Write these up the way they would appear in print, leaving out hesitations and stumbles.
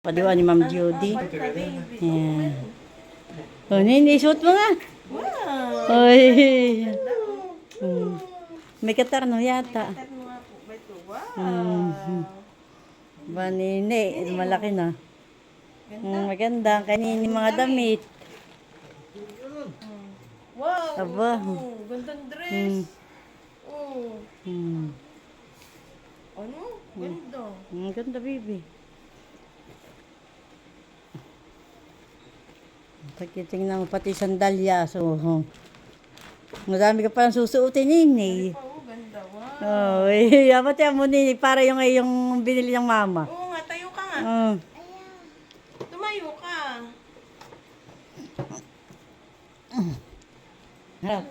Padiwa ni Ma'am Judy. Yan. Oh, Nini, suot mo nga. Wow! Oy. May katarno yata. Wow! Ba, Nini, malaki na. Maganda. Kanini mga damit. Wow! Aba. Gandang dress. Oh. Ano? Ganda. Ganda, baby. Tingnan mo pati sandalya. So, madami ka palang susuotin, Nini. Oh, ganda. Wow! Oh, abot yan mo, Nini. Para yung binili ng mama. Oo nga, tayo ka nga. Tumayo ka. Harap.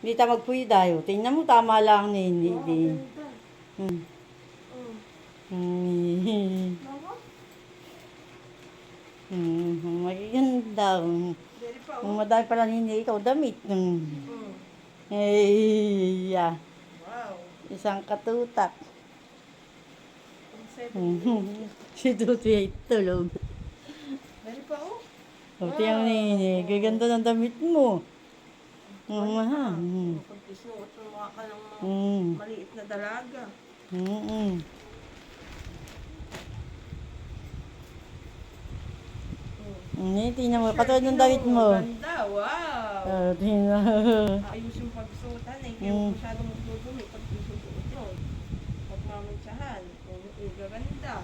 Hindi ta magpuy tayo. Tingnan mo, tama lang, Nini. Maganda. Madami pala, Nini. Ikaw, damit. Ay, Wow! isang katutak. Ang Si Tuti ay tulog. Dari pa oh. O, tiyang Nini. Gaganda ng damit mo. Mahal. Pag isuot mo ka ng mga maliit na dalaga. Tingnan mo, katulad ng damit mo. Ganda, wow! Tingnan. Ayos yung pagsuotan eh. Kaya masyadong magdudumi pag isuot yun. Pagmamantsahan. Gaganda.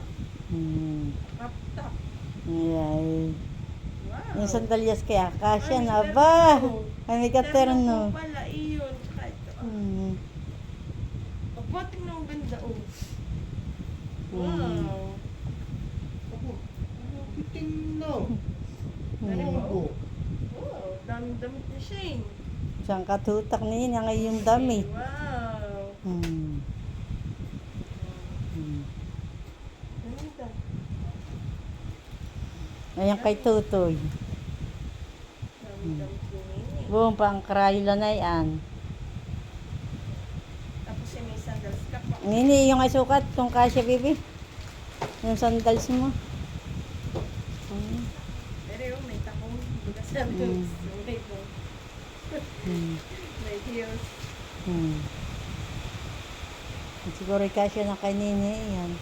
Tap-tap. Ay. Wow! Yung sandalyas kaya, kasya na ba? Ay, may katerno. Pala, iyon. Tsaka ito. Aba, tingnan ang ganda oh. Wow! Wow, daming damit ni Shane. Isang katutak niya nga yung damit. Wow! Ganda. Ayan kay Tutoy. Daming damit ni Nini. Buong pang karayula na yan. Tapos yung may sandals ka pa. Nini, yung ay sukat, kung kasya, baby. Yung sandals mo. Pero yung may takong bukas na boots. May boots. May heels. Siguro yung kasya na kay Nini, yan.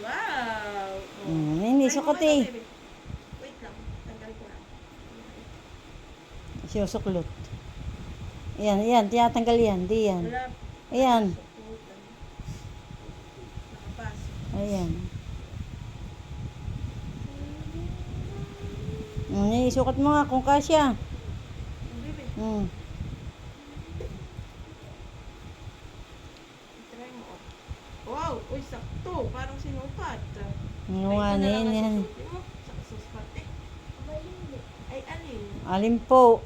Wow! Nini, sukat eh. Wait lang. Tanggal ko na. Sinusuklot. Ayan, tinatanggal yan, di yan. Wala. Ayan, Nakapasok. ayan. Nini, sukat mo nga kung kasya. Bibi. Try mo. Wow! Uy, sakto. Parang sinukat. Ano nga, Nini, yan. Sa susukat eh. Ay, alin? Alin po?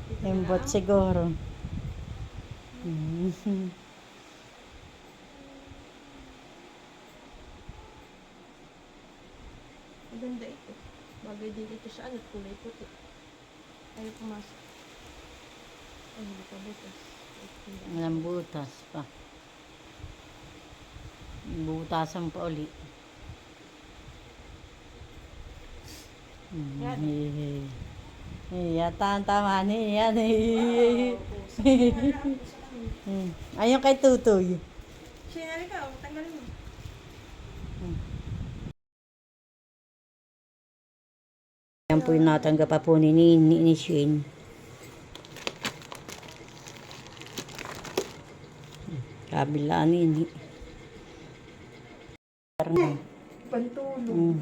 Dito Yung na bot lang. siguro. Maganda ito. Bagay din dito sa ano, kulay puti. Ayaw pumasok. Ay, hindi pa butas. Walang butas pa. Butasan pa uli. Yata ang tama niya yan. Ayun kay Tutoy. Sinali ka, tanggalin mo. Yan po yung natanggap pa po ni Shane. Kabila Nini. Pantulog.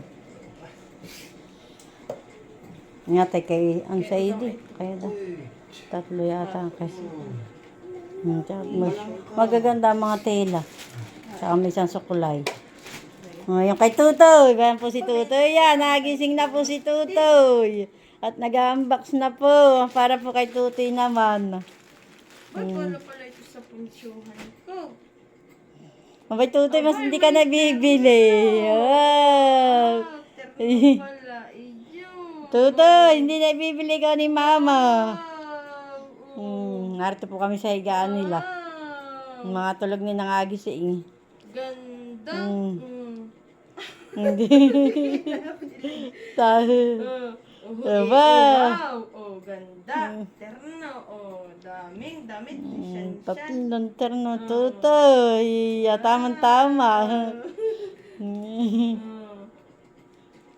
Nga tay kay ang saidi. Kaya daw. Tatlo yata kasi. Magaganda ang mga tela. Saka may isang sukulay. Yung kay Tutoy. Bayan po si Tutoy. Yan, nagising na po si Tutoy. At nag-unbox na po. Para po kay Tutoy naman. Ba't wala pala ito sa punsyohan ko? Mabay Tutoy, mas hindi ka nabibili. Wow. Wala, iyo. Tutoy, hindi na ibibili ko ni Mama. Wow. Narito po kami sa higaan nila. Wow. Mga tulog ni nangagising. Ganda. Mm. Mm. Hindi. Tayo. Aba. Wow. Oh, ganda. Terno. Oh, daming damit. Syan. Tatlong terno, Tutoy. Tamang-tama. Oh.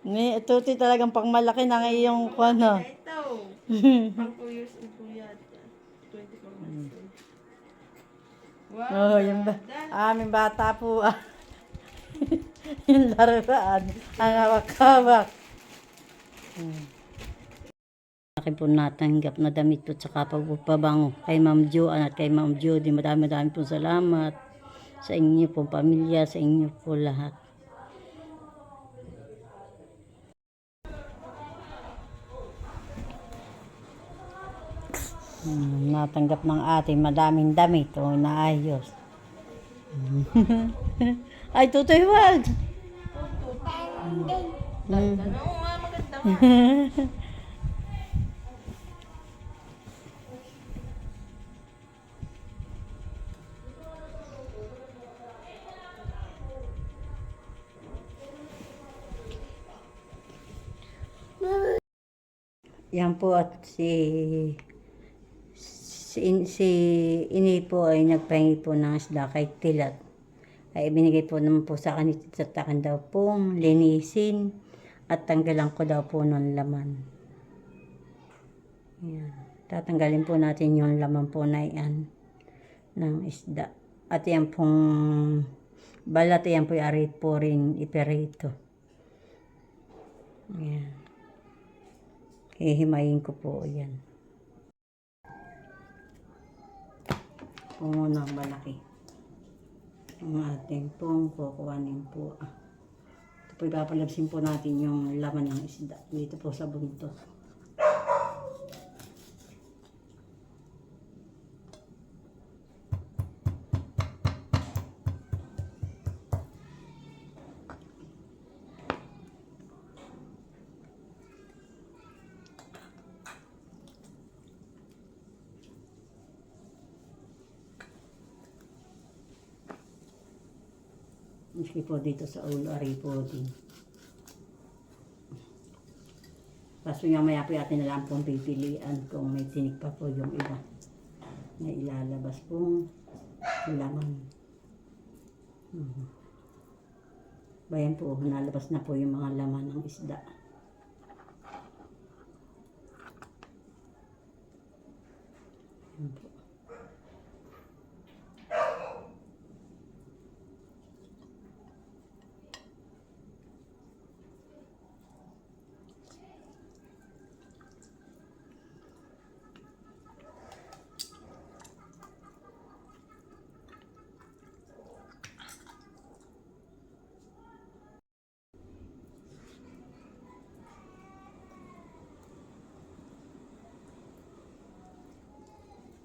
Ni Tutoy talagang pangmalaki ng iyong ano. Ito. Pang 2 years old po yata. 24 months old. Wow. Oh, yung aming bata po. Yung laruan. Ang hawak-hawak. Akin po natanggap na damit po tsaka pagpabango kay Ma'am Joanne at kay Ma'am Judy. Madami po salamat sa inyo po pamilya, sa inyo po lahat. Natanggap ng ating madaming damit o naayos. Ay, Tutoy, wag! Ganda na. Oh, maganda nga. Yan po at si Ini po ay nagpahingi po ng isda kay Tilat. Ay ibinigay po naman po sa kanit sa takan daw pong linisin at tanggalan ko daw po ng laman. Yan. Tatanggalin po natin yung laman po na yan ng isda. At yan pong balat, yan po yung po rin iperito. Yan. Hihimayin ko po yan. Puno ng malaki. Ang ating pong kukuhanin po. Ito po ipapalabsin po natin yung laman ng isda. Dito po sa buntot. Maski po dito sa ulo, ari po din. Kaso nga maya po natin na lang pong pipilian kung may tinik pa po yung iba na ilalabas pong laman. Bayan po, nalabas na po yung mga laman ng isda. Yan po.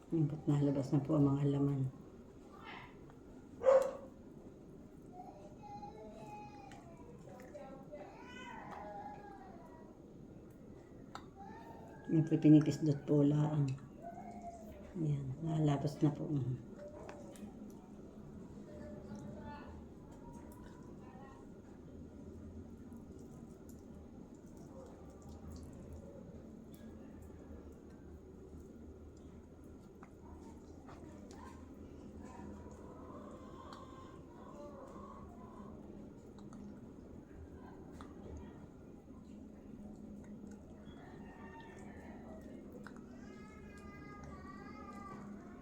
Yan po, nalabas na po ang mga laman. Yan po, pinipis-dot po lang. Yan, nalabas na po.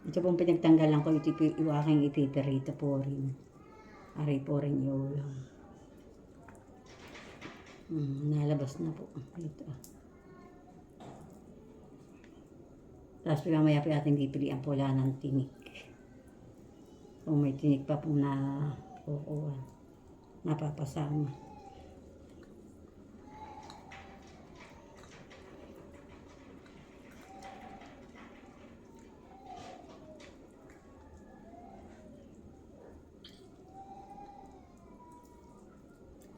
Ito pong pinagtanggalan ko, ito yung aking ipiperito po rin. Aray po rin yung ulam. Nalabas na po. Ito. Tapos mamaya po natin pipilian po lang ng tinik. Kung may tinik pa po na kukuha, napapasama.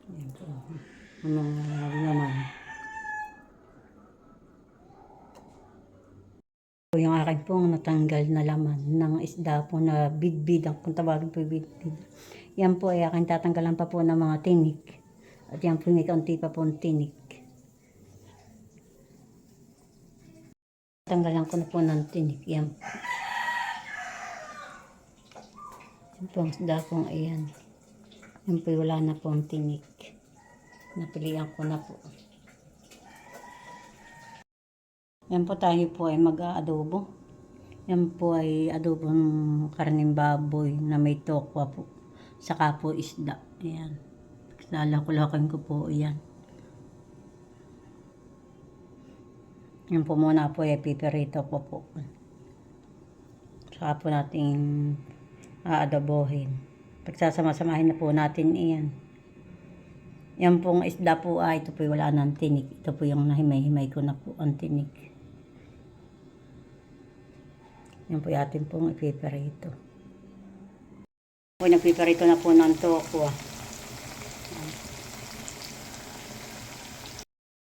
Ayan po. Mga laman. Ito yung akin pong natanggal na laman ng isda po na bidbid. Kung tawagin po bidbid. Yan po ay akin tatanggalan pa po ng mga tinik. At yan po may kaunti pa po tinik. Tanggalan ko na po ng tinik. Yan. Yan po ang isda pong ayan. Yan po wala na po ang tinik. Napilihan ko na po. Yan po tayo po ay mag-aadobo. Yan po ay adobong karneng baboy na may tokwa po. Saka po isda. Ayan. Lalakulakan ko po. Ayan. Yan po muna po ay piperito po po. Saka po natin aadobohin. Pagsasama-samahin na po natin iyan. Yan pong isda po ay ito po wala ng tinik. Ito po yung nahimay-himay ko na po ang tinik. Yan po atin pong ipiperito. Po nagpiperito na po ng tokwa.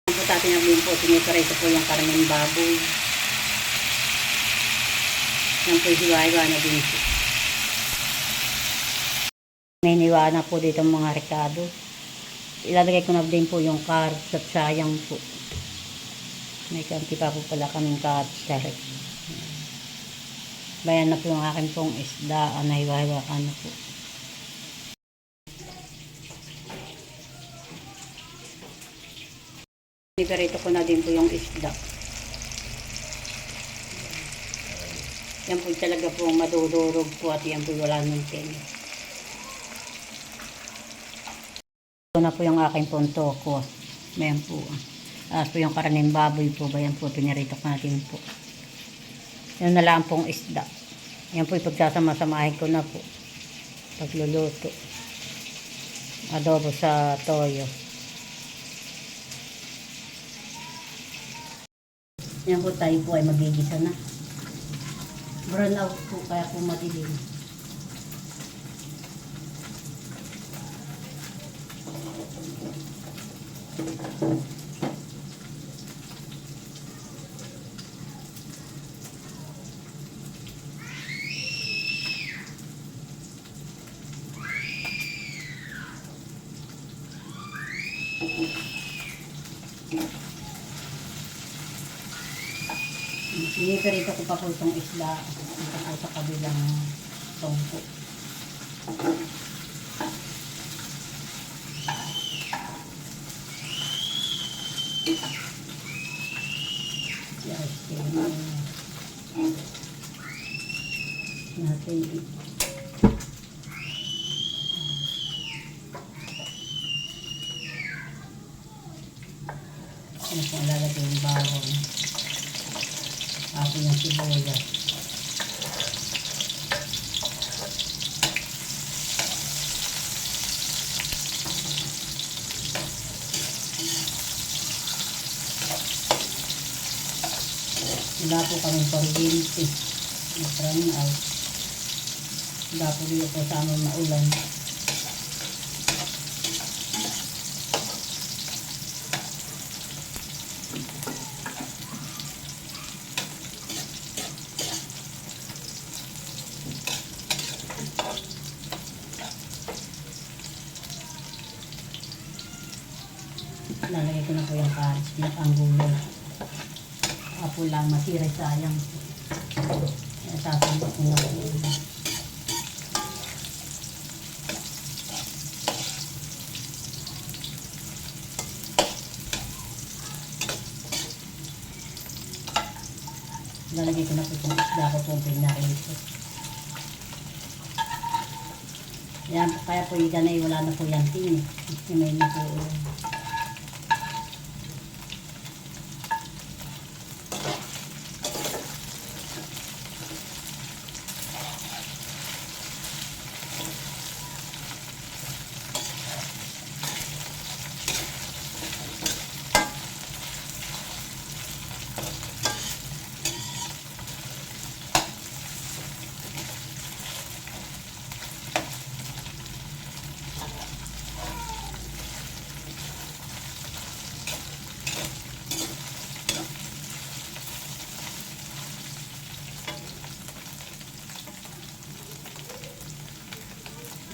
Yan po natin namin po piniperito po yung karneng baboy. Yan po hiwa-hiwa na din po. May niwa na po dito mga rekado. Ilalagay ko na din po yung carrots at sayang po. May kanti pa po pala kaming carrots direct. Bayan na po yung akin pong isda. Nahiwa-hiwa ka na po. Iperito ko na din po yung isda. Yan po talaga po madudurog po at yan po wala ng tinik. Ito na po yung aking punto ko. Mayan po. Po yung karneng baboy po. Bayan po pinirito ko natin po. Yan na lang pong isda. Yan po ipagsasama-samahin ko na po. Pagluluto. Adobo sa toyo. Yan po tayo po ay magigisa na. Brown out po kaya po madilim. Iniperito ko pa po itong isda. Ito po sa kabilang tongko. Yes, natin ano po lalagay yung bawang. Ako yung sibuyas. Wala po kami kuryente. Maraming out. Wala po dito sa aming maulan. Lalagay ko na po yung carrots na panggulay. Apo lang masira sayang. Sasambot ko na po. Lalagay ko na po itong isda ko po pinarito. Yan, kaya po yung ganay wala na po yung tinik. May na po.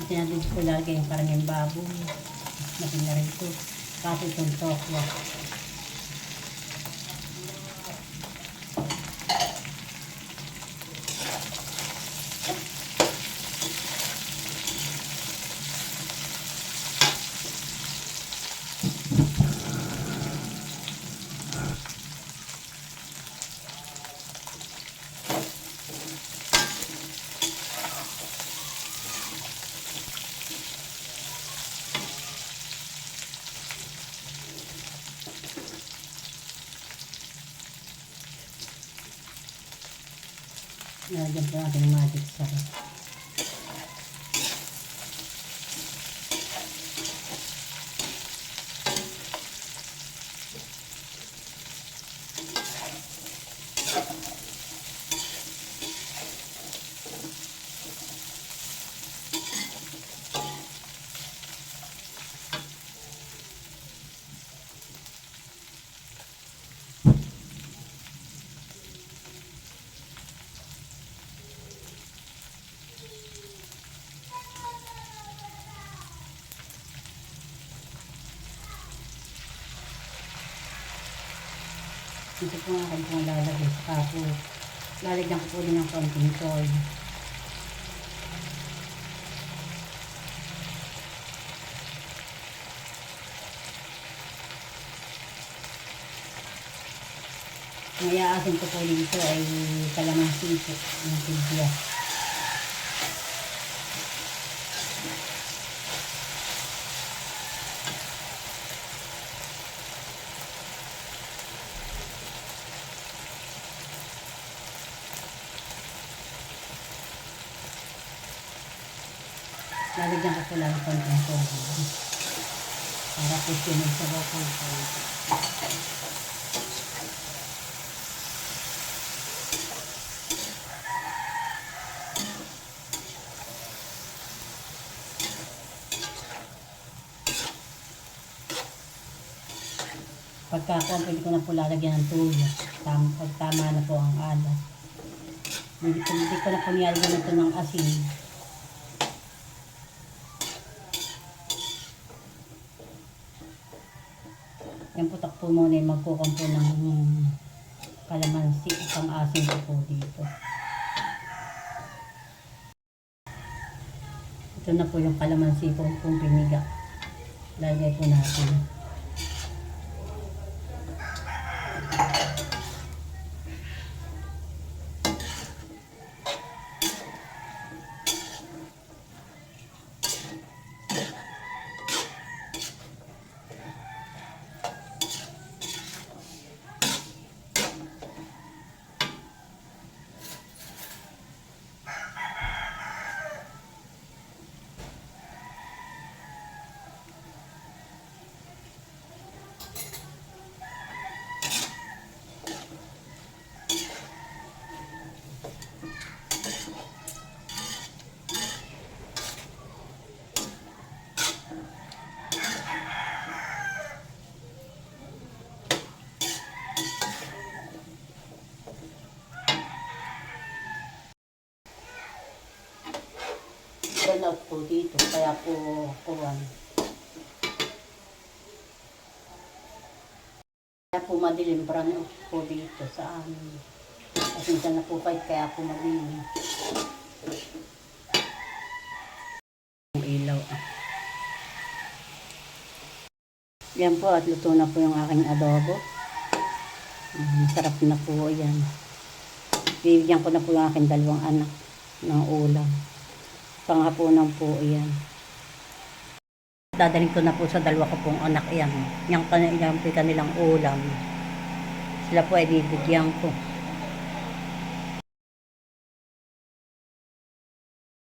Tinadid ko lagi yung parang yung baboy. Natin na rin ito. Kaso itong tokwa. Nalagyan po natin ng magic sarap. Ito po nga akin pong lalagay sa kapo. Lalagyan ko po din ng konting toy. Ang iaasin ko po dito ay kalamansi po ng tilbia. Lalagyan ko po lang ng konting toy. Para po sinag sa bako. Pagka pwede ko na po lalagyan ng tuyo. Pag tama na po ang alat. Hindi ko na po nilalagyan ito ng asin. Yung putak po muna yung magkukang po ng kalamansi. Isang asin po dito. Ito na po yung kalamansi po kung piniga. Lagay po natin. Burnout po dito, kaya po kuwan. Kaya po madilim burnout po dito sa amin. At minsan na po fight, kaya po madilim. Ang ilaw. Yan po, at luto na po yung aking adobo. Sarap na po yan. Bibigyan ko na po yung aking dalawang anak ng ulam. Panghapunan po yan. Dadalhin ko na po sa dalawa ko pong anak yan. Yung kanilang ulam. Sila po ay bibigyan ko.